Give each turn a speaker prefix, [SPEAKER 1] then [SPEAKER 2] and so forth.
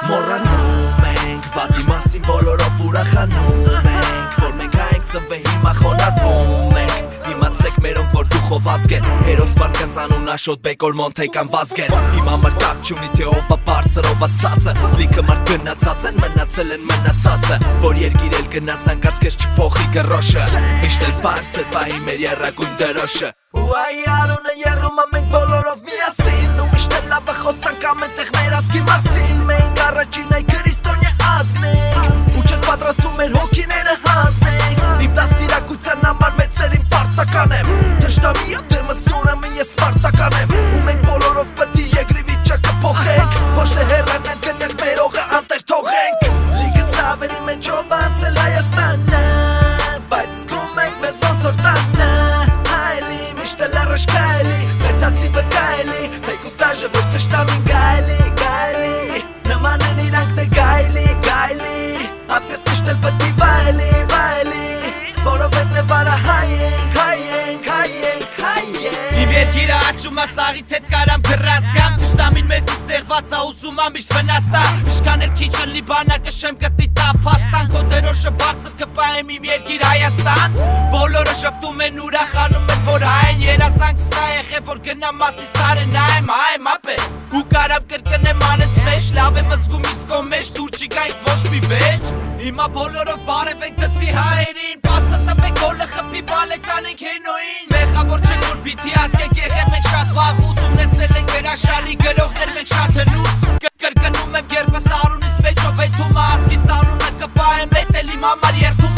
[SPEAKER 1] Մոռանում ենք, վատի մասին բոլորով ուրախանում ենք, որ մենք հայենք ծնվե հիմա խոնարհվում ենք, իմացեք մերոնք որ դուխով ազգեն, հերոս մարդկանց անուն Աշոտ Բեկոր Մոնթեյկան Վազգեն, իմ համար կապ չունի թե ով է բարձր ով է ցածր, լիքը մարդ գնացած են մնացել են մնացածը, որ երկիր էլ գնաս անկարծ քեզ չփոխի գրոշը, միշտ էլ բարձր պահի մեր եռագույն դրոշը, ու այ արունը երում ամենք բոլորով միասին, ու միշտ էլ լավ է խոսանք ամեն տեղ մեր ազգի մասին, մենք առաջին այ քրիստոնյա ազգն ենք, ու չեն պատրաստվում մեր հոգիները հանձնենք, իմ դաստիարակության համար մեծեր իմ պարտական եմ, թշնամի դեմս ուրեմն ես սպարտական եմ, ու մենք բոլորով պետք է երկրի վիճակը փոխենք, ոչ թե հեռանանք գնանք մեր օղը անտեր թողենք, լիքը ցավերի մեջով անցել Հայաստանը, բայց զգում ենք մեզ ոնց որ տանը, հայլի միշտ էլ առաջ գայլի, մեր տասի վկայլի, թեկուզ դաժը որ թշնամին գայլի, նման են իրանք թե գայլի, ազգս միշտ էլ պետք է վայլի, որովհետև արա հայենք
[SPEAKER 2] Իմ երկիրը աճում է սաղիթ հետ կարամ գրած կամ Թշնամին մեզ ստեղված է ուզում է միշտ վնաստա Իշքան էլ քիչ ըլի բանակը շեմ կտի տա փաստան Քո դերոշը բարձր կպահեմ իմ երկիր Հայաստան Բոլորը շպտում են ուրախանում են որ հայեն երազանքս ա եղե որ գնամ մասի սարը նայեմ հայեմ ապե Ու կարավ կրկնեմ անըտ վեշ լավ եմ զգում իսկ ո մեջ դուր չի գայից ոչ մի վեճ Հիմա բոլորով բարև ենք դսի հայերին Պասը տվեք գոլը խպի բալեկանենք հենոին Մեղավոր չենք որ պիտի ասկեք եղել մենք շատ վաղուց Ունեցել ենք գրաշանի գրողներ մենք շատ հնուց Կրկնում եմ գերբս արունիս մեջով էթում ազգիս անունը կպահեմ էտ էլ իմ համար երդում